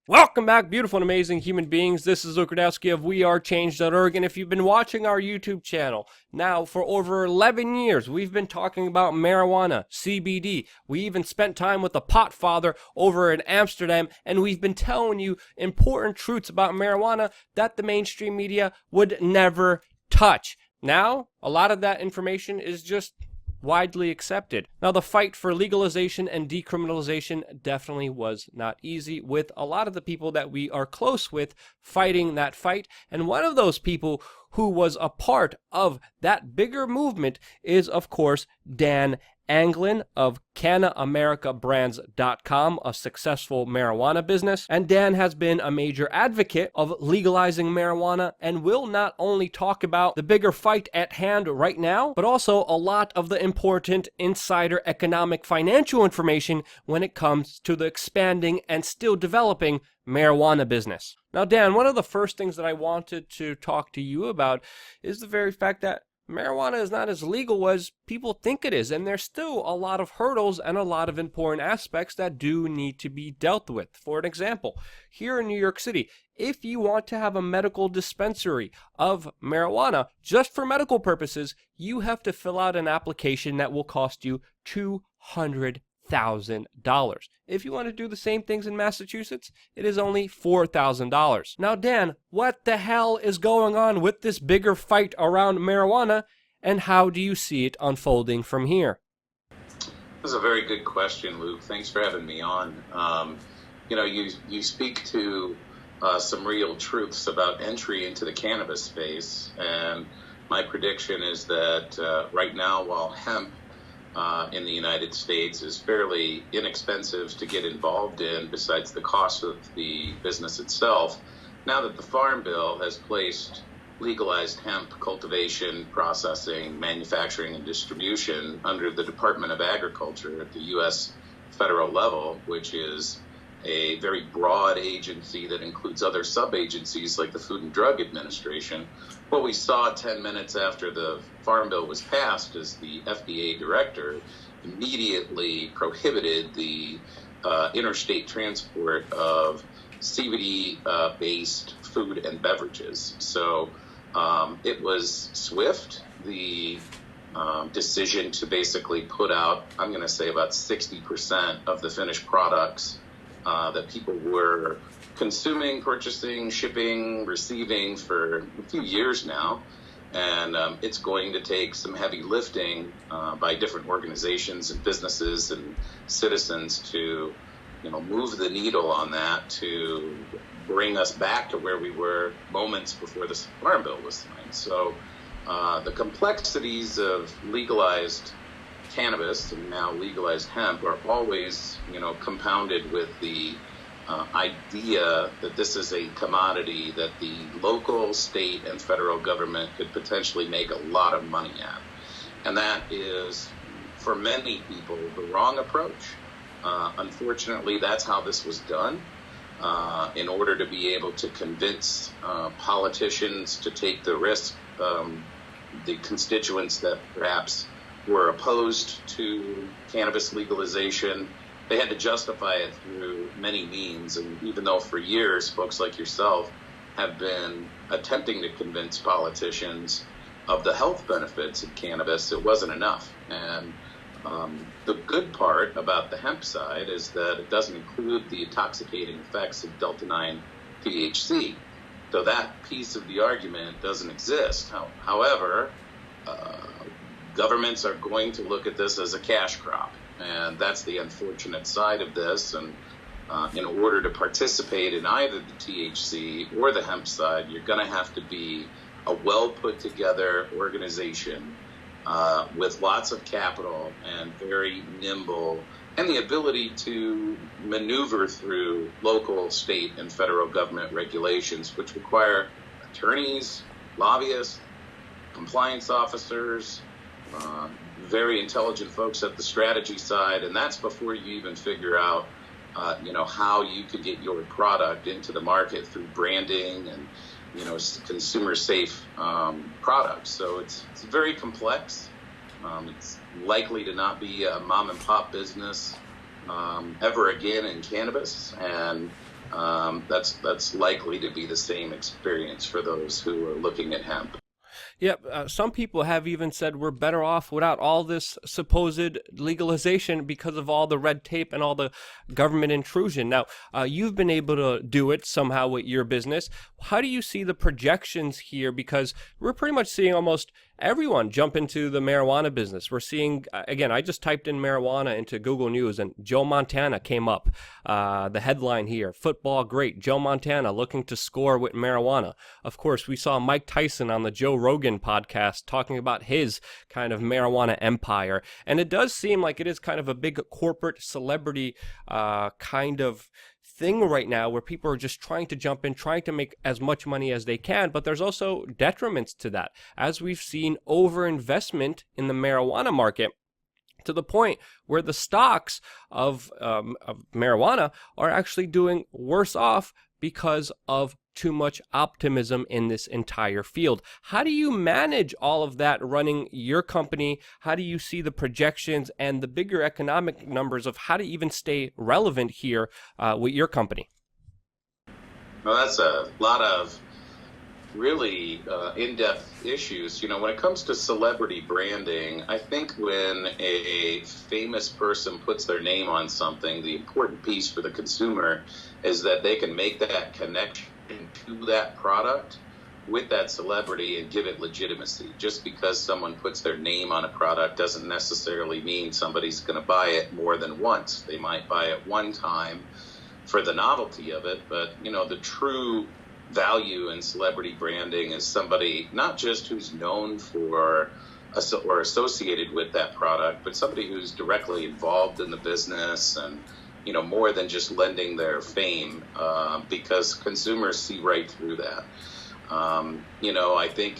Welcome back, beautiful and amazing human beings. This is Luke Radowski of WeAreChange.org, and if you've been watching our YouTube channel now for over 11 years, we've been talking about marijuana, CBD. We even spent time with the pot father over in Amsterdam, and we've been telling you important truths about marijuana that the mainstream media would never touch. Now, a lot of that information is just widely accepted. Now, the fight for legalization and decriminalization definitely was not easy, with a lot of the people that we are close with fighting that fight. And one of those people who was a part of that bigger movement is, of course, Dan Anglin of CanAmericaBrands.com, a successful marijuana business. And Dan has been a major advocate of legalizing marijuana and will not only talk about the bigger fight at hand right now, but also a lot of the important insider economic financial information when it comes to the expanding and still developing marijuana business. Now, Dan, one of the first things that I wanted to talk to you about is the very fact that marijuana is not as legal as people think it is, and there's still a lot of hurdles and a lot of important aspects that do need to be dealt with. For an example, here in New York City, if you want to have a medical dispensary of marijuana just for medical purposes, you have to fill out an application that will cost you $200,000. If you want to do the same things in Massachusetts, it is only $4,000. Now, Dan, what the hell is going on with this bigger fight around marijuana, and how do you see it unfolding from here? This is a very good question, Luke. Thanks for having me on. You speak to some real truths about entry into the cannabis space, and my prediction is that right now, while hemp in the United States is fairly inexpensive to get involved in, besides the cost of the business itself, now that the Farm Bill has placed legalized hemp cultivation, processing, manufacturing, and distribution under the Department of Agriculture at the U.S. federal level, which is a very broad agency that includes other sub-agencies like the Food and Drug Administration. What we saw 10 minutes after the Farm Bill was passed is the FDA director immediately prohibited the interstate transport of CBD-based food and beverages. So it was swift. The decision to basically put out, I'm going to say about 60% of the finished products that people were consuming, purchasing, shipping, receiving for a few years now. And it's going to take some heavy lifting by different organizations and businesses and citizens to, move the needle on that to bring us back to where we were moments before the Farm Bill was signed. So the complexities of legalized cannabis and now legalized hemp are always, compounded with the idea that this is a commodity that the local, state, and federal government could potentially make a lot of money at. And that is, for many people, the wrong approach. Unfortunately, that's how this was done in order to be able to convince politicians to take the risk, the constituents that perhaps were opposed to cannabis legalization. They had to justify it through many means. And even though for years, folks like yourself have been attempting to convince politicians of the health benefits of cannabis, it wasn't enough. And the good part about the hemp side is that it doesn't include the intoxicating effects of Delta-9 THC. So that piece of the argument doesn't exist. However, governments are going to look at this as a cash crop, and that's the unfortunate side of this. And in order to participate in either the THC or the hemp side, you're going to have to be a well put together organization with lots of capital and very nimble, and the ability to maneuver through local, state, and federal government regulations, which require attorneys, lobbyists, compliance officers, very intelligent folks at the strategy side, and that's before you even figure out, how you could get your product into the market through branding and, consumer safe products. So it's very complex. It's likely to not be a mom and pop business ever again in cannabis, and that's likely to be the same experience for those who are looking at hemp. Yeah, some people have even said we're better off without all this supposed legalization because of all the red tape and all the government intrusion. Now, you've been able to do it somehow with your business. How do you see the projections here? Because we're pretty much seeing almost everyone jump into the marijuana business. We're seeing, again, I just typed in marijuana into Google News and Joe Montana came up. The headline here, football great, Joe Montana looking to score with marijuana. Of course, we saw Mike Tyson on the Joe Rogan podcast talking about his kind of marijuana empire. And it does seem like it is kind of a big corporate celebrity kind of thing right now where people are just trying to jump in, trying to make as much money as they can, but there's also detriments to that. As we've seen overinvestment in the marijuana market to the point where the stocks of marijuana are actually doing worse off because of too much optimism in this entire field. How do you manage all of that running your company? How do you see the projections and the bigger economic numbers of how to even stay relevant here with your company? Well, that's a lot of really in-depth issues. You know, when it comes to celebrity branding, I think when a famous person puts their name on something, the important piece for the consumer is that they can make that connection to that product with that celebrity and give it legitimacy. Just because someone puts their name on a product doesn't necessarily mean somebody's going to buy it more than once. They might buy it one time for the novelty of it, but you know, the true value in celebrity branding is somebody not just who's known for or associated with that product, but somebody who's directly involved in the business and, you know, more than just lending their fame, because consumers see right through that. You know, I think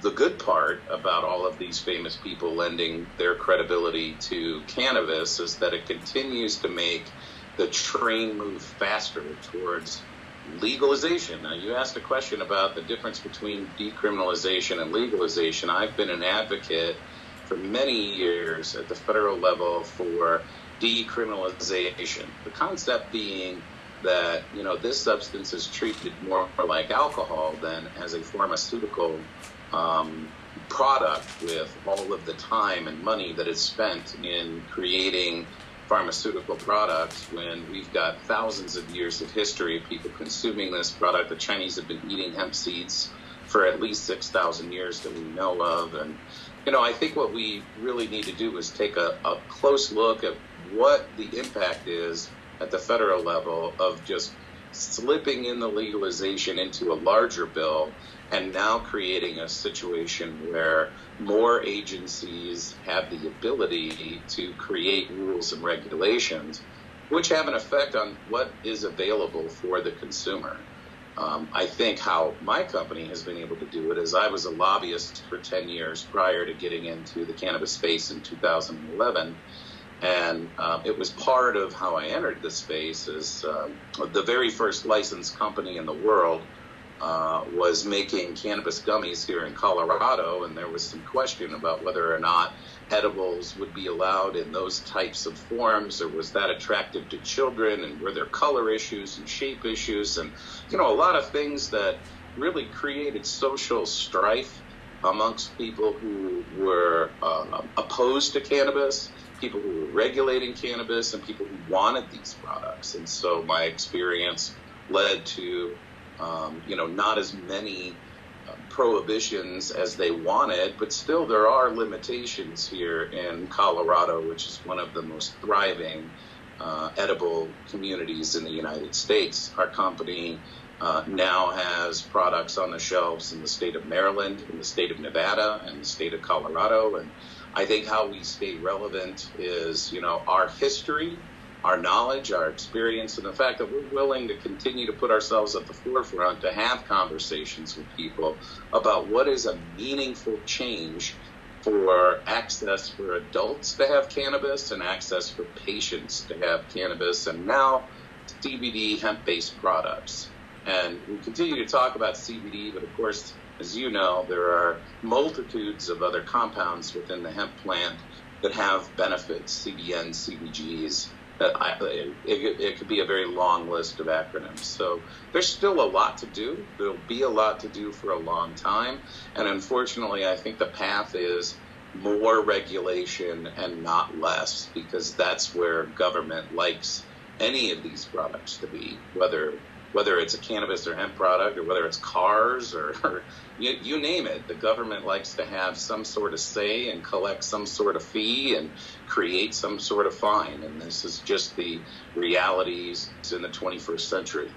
the good part about all of these famous people lending their credibility to cannabis is that it continues to make the train move faster towards legalization. Now, you asked a question about the difference between decriminalization and legalization. I've been an advocate for many years at the federal level for decriminalization. The concept being that, you know, this substance is treated more like alcohol than as a pharmaceutical product, with all of the time and money that is spent in creating pharmaceutical products, when we've got thousands of years of history of people consuming this product. The Chinese have been eating hemp seeds for at least 6,000 years that we know of. And, you know, I think what we really need to do is take a close look at what the impact is at the federal level of just slipping in the legalization into a larger bill and now creating a situation where more agencies have the ability to create rules and regulations which have an effect on what is available for the consumer. I think how my company has been able to do it is I was a lobbyist for 10 years prior to getting into the cannabis space in 2011. And it was part of how I entered the space. Is the very first licensed company in the world was making cannabis gummies here in Colorado, and there was some question about whether or not edibles would be allowed in those types of forms, or was that attractive to children, and were there color issues and shape issues, and, you know, a lot of things that really created social strife amongst people who were opposed to cannabis, people who were regulating cannabis, and people who wanted these products. And so my experience led to, not as many prohibitions as they wanted, but still there are limitations here in Colorado, which is one of the most thriving edible communities in the United States. Our company now has products on the shelves in the state of Maryland, in the state of Nevada, and the state of Colorado. And I think how we stay relevant is, you know, our history, our knowledge, our experience, and the fact that we're willing to continue to put ourselves at the forefront to have conversations with people about what is a meaningful change for access for adults to have cannabis and access for patients to have cannabis, and now CBD hemp-based products. And we continue to talk about CBD, but of course, as you know, there are multitudes of other compounds within the hemp plant that have benefits, CBN, CBGs, It could be a very long list of acronyms. So there's still a lot to do. There'll be a lot to do for a long time. And unfortunately, I think the path is more regulation and not less, because that's where government likes any of these products to be, whether it's a cannabis or hemp product, or whether it's cars, or you name it. The government likes to have some sort of say and collect some sort of fee and create some sort of fine. And this is just the realities in the 21st century.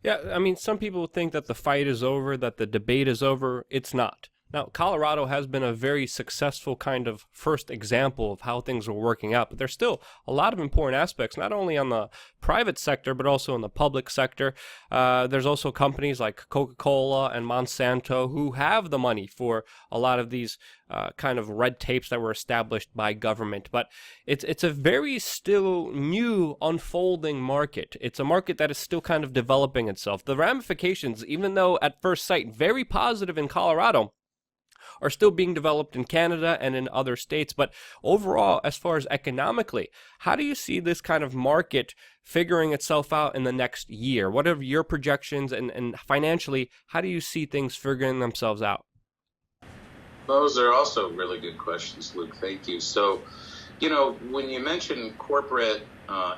Yeah, I mean, some people think that the fight is over, that the debate is over. It's not. Now, Colorado has been a very successful kind of first example of how things are working out, but there's still a lot of important aspects, not only on the private sector, but also in the public sector. There's also companies like Coca-Cola and Monsanto who have the money for a lot of these kind of red tapes that were established by government. But it's a very still new unfolding market. It's a market that is still kind of developing itself. The ramifications, even though at first sight very positive in Colorado, are still being developed in Canada and in other states. But overall, as far as economically, how do you see this kind of market figuring itself out in the next year? What are your projections, and financially, how do you see things figuring themselves out? Those are also really good questions, Luke. Thank you. So, when you mention corporate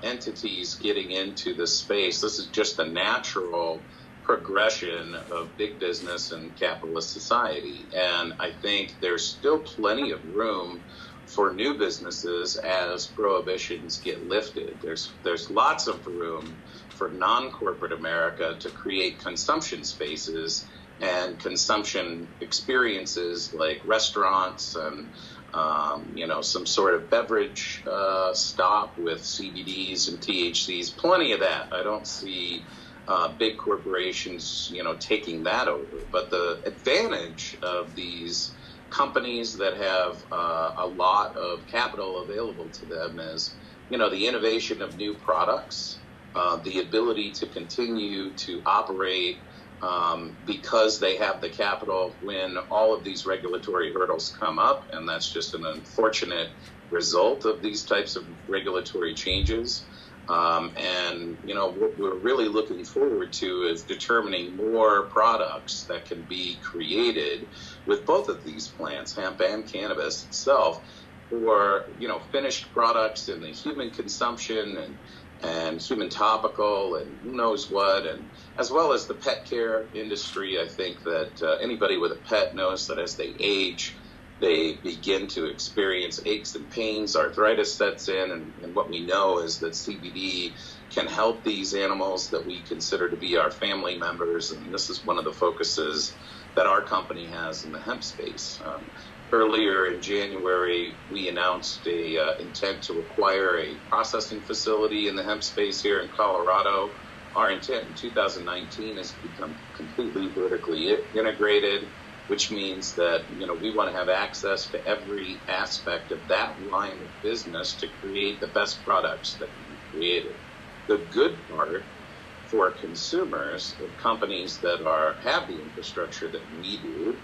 entities getting into this space, this is just a natural progression of big business and capitalist society. And I think there's still plenty of room for new businesses as prohibitions get lifted. There's lots of room for non-corporate America to create consumption spaces and consumption experiences like restaurants and some sort of beverage stop with CBDs and THCs. Plenty of that. I don't see big corporations, taking that over. But the advantage of these companies that have a lot of capital available to them is, the innovation of new products, the ability to continue to operate because they have the capital when all of these regulatory hurdles come up. And that's just an unfortunate result of these types of regulatory changes. What we're really looking forward to is determining more products that can be created with both of these plants, hemp and cannabis itself, for, finished products in the human consumption and human topical and who knows what, and as well as the pet care industry. I think that anybody with a pet knows that as they age, they begin to experience aches and pains, arthritis sets in, and what we know is that CBD can help these animals that we consider to be our family members, and this is one of the focuses that our company has in the hemp space. Earlier in January, we announced a intent to acquire a processing facility in the hemp space here in Colorado. Our intent in 2019 is to become completely vertically integrated, which means that, we want to have access to every aspect of that line of business to create the best products that can be created. The good part for consumers of companies that have the infrastructure that we do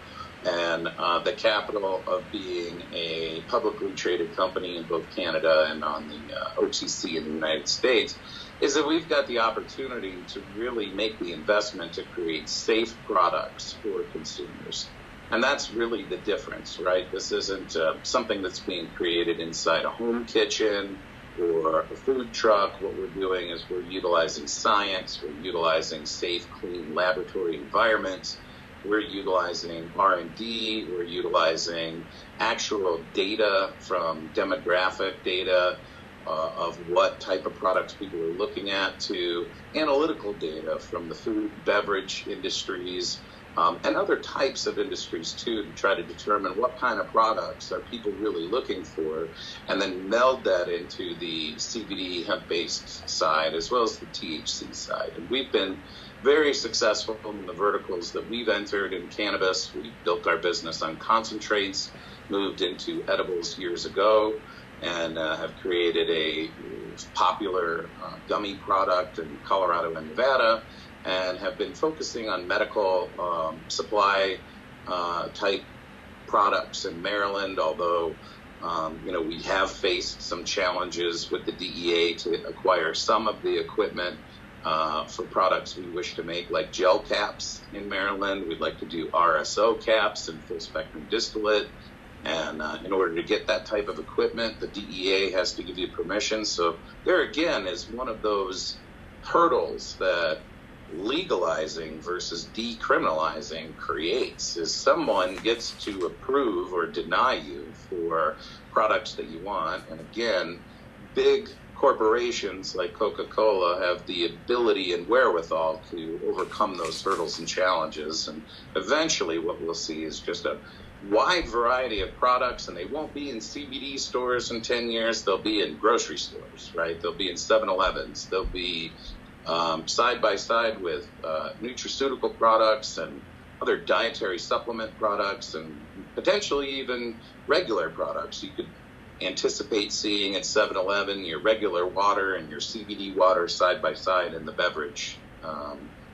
and the capital of being a publicly traded company in both Canada and on the OTC in the United States is that we've got the opportunity to really make the investment to create safe products for consumers. And that's really the difference, right? This isn't something that's being created inside a home kitchen or a food truck. What we're doing is we're utilizing science, we're utilizing safe, clean laboratory environments, we're utilizing R&D, we're utilizing actual data from demographic data of what type of products people are looking at, to analytical data from the food, beverage industries, and other types of industries too, to try to determine what kind of products are people really looking for, and then meld that into the CBD hemp-based side as well as the THC side. And we've been very successful in the verticals that we've entered in cannabis. We built our business on concentrates, moved into edibles years ago, and have created a popular gummy product in Colorado and Nevada, and have been focusing on medical supply type products in Maryland, although We have faced some challenges with the DEA to acquire some of the equipment for products we wish to make, like gel caps in Maryland. We'd like to do RSO caps and full spectrum distillate. And in order to get that type of equipment, the DEA has to give you permission. So there again is one of those hurdles that legalizing versus decriminalizing creates, is someone gets to approve or deny you for products that you want. And again, big corporations like Coca-Cola have the ability and wherewithal to overcome those hurdles and challenges. And eventually what we'll see is just a wide variety of products, and they won't be in CBD stores in 10 years. They'll be in grocery stores, right? They'll be in 7-Elevens. They'll be side by side with nutraceutical products and other dietary supplement products, and potentially even regular products. You could anticipate seeing at 7-Eleven your regular water and your CBD water side by side in the beverage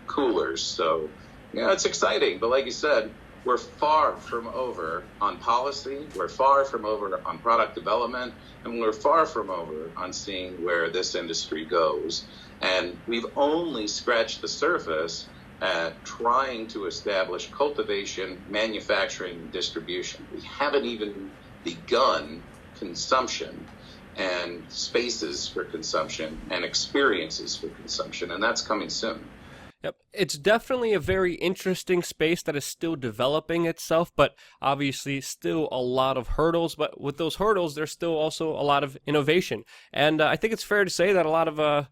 coolers. So, it's exciting. But like you said, we're far from over on policy, we're far from over on product development, and we're far from over on seeing where this industry goes. And we've only scratched the surface at trying to establish cultivation, manufacturing, and distribution. We haven't even begun consumption and spaces for consumption and experiences for consumption, and that's coming soon. Yep. It's definitely a very interesting space that is still developing itself, but obviously still a lot of hurdles. But with those hurdles, there's still also a lot of innovation. And I think it's fair to say that a lot of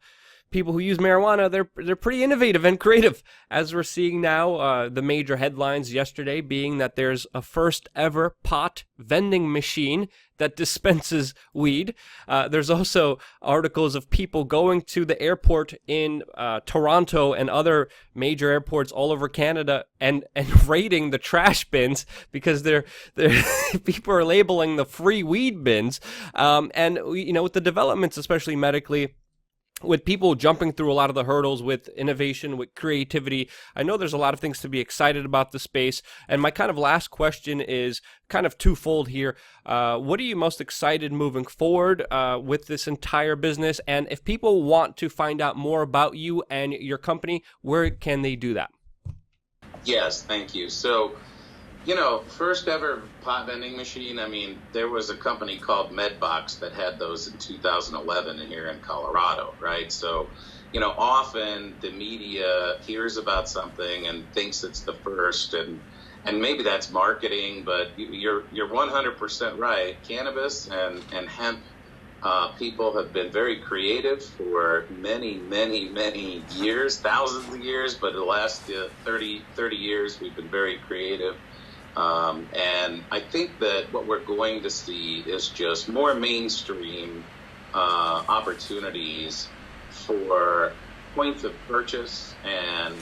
people who use marijuana, they're pretty innovative and creative, as we're seeing now. The major headlines yesterday being that there's a first ever pot vending machine that dispenses weed. There's also articles of people going to the airport in Toronto and other major airports all over Canada and raiding the trash bins because they're people are labeling the free weed bins. And with the developments, especially medically, with people jumping through a lot of the hurdles with innovation, with creativity, I know there's a lot of things to be excited about the space. And my kind of last question is kind of twofold here. What are you most excited moving forward with this entire business? And if people want to find out more about you and your company, where can they do that? Yes, thank you. So, first ever pot vending machine, there was a company called Medbox that had those in 2011 here in Colorado, right? So, often the media hears about something and thinks it's the first, and maybe that's marketing, but you're 100% right. Cannabis and hemp people have been very creative for many, many, many years, thousands of years, but the last 30 years we've been very creative. And I think that what we're going to see is just more mainstream opportunities for points of purchase and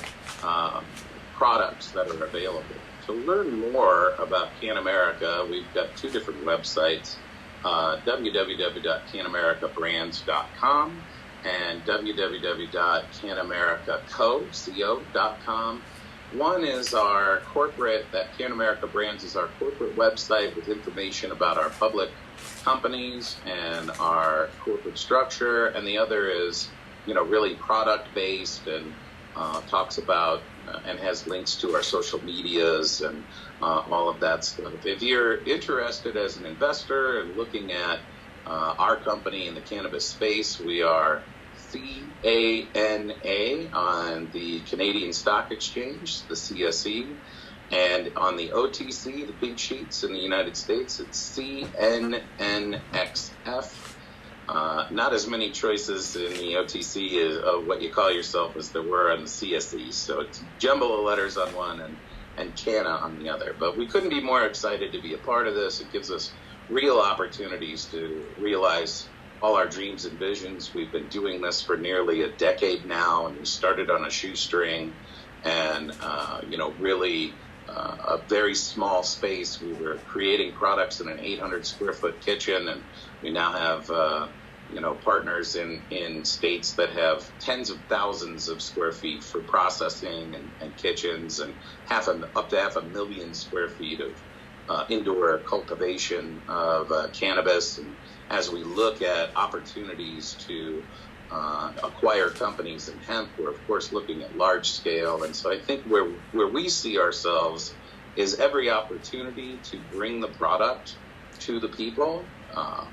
products that are available. To learn more about Can America, we've got two different websites, www.canamericabrands.com and www.canamericaco.com. One is our corporate, that Can America Brands is our corporate website with information about our public companies and our corporate structure. And the other is, really product-based and talks about and has links to our social medias and all of that stuff. If you're interested as an investor and looking at our company in the cannabis space, we are CANA on the Canadian Stock Exchange, the CSE, and on the OTC, the Pink Sheets in the United States, it's CNNXF. Not as many choices in the OTC of what you call yourself as there were on the CSE, so it's jumble of letters on one and CANA on the other. But we couldn't be more excited to be a part of this. It gives us real opportunities to realize all our dreams and visions. We've been doing this for nearly a decade now, and we started on a shoestring and, really a very small space. We were creating products in an 800 square foot kitchen, and we now have, partners in states that have tens of thousands of square feet for processing and kitchens, and up to 500,000 square feet indoor cultivation of cannabis, and as we look at opportunities to acquire companies in hemp, we're of course looking at large scale. And so I think where we see ourselves is every opportunity to bring the product to the people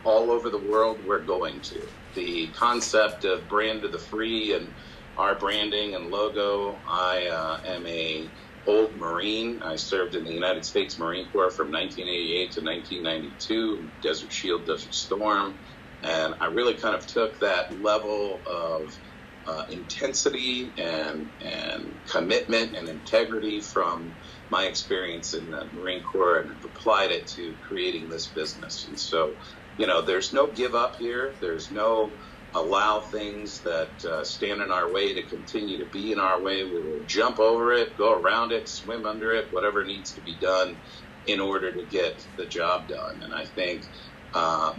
all over the world. We're going to. The concept of brand to the free and our branding and logo, I am a old Marine. I served in the United States Marine Corps from 1988 to 1992, Desert Shield, Desert Storm. And I really kind of took that level of intensity and commitment and integrity from my experience in the Marine Corps and have applied it to creating this business. And so, there's no give up here. There's no allow things that stand in our way to continue to be in our way. We will jump over it, go around it, swim under it, whatever needs to be done in order to get the job done. And I think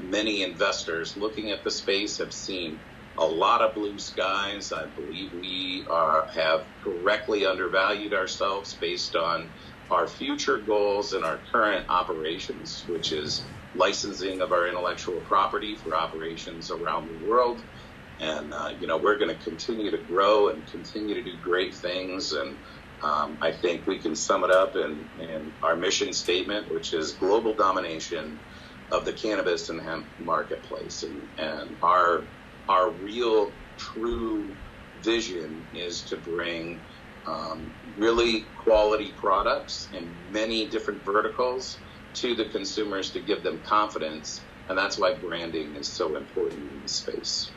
many investors looking at the space have seen a lot of blue skies. I believe we have correctly undervalued ourselves based on our future goals and our current operations, which is licensing of our intellectual property for operations around the world. And, we're going to continue to grow and continue to do great things. And I think we can sum it up in our mission statement, which is global domination of the cannabis and hemp marketplace. And our real, true vision is to bring really quality products in many different verticals to the consumers to give them confidence. And that's why branding is so important in this space.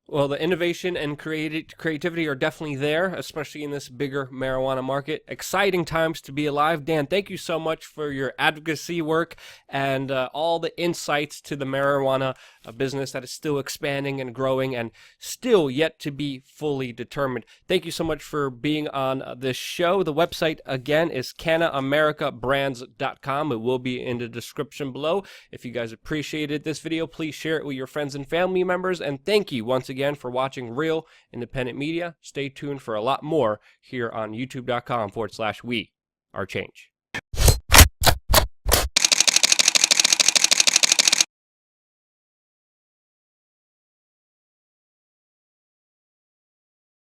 Well, the innovation and creativity are definitely there, especially in this bigger marijuana market. Exciting times to be alive. Dan, thank you so much for your advocacy work and all the insights to the marijuana business that is still expanding and growing and still yet to be fully determined. Thank you so much for being on this show. The website, again, is CannaAmericaBrands.com. It will be in the description below. If you guys appreciated this video, please share it with your friends and family members. And thank you once again for watching Real Independent Media. Stay tuned for a lot more here on youtube.com/we are change.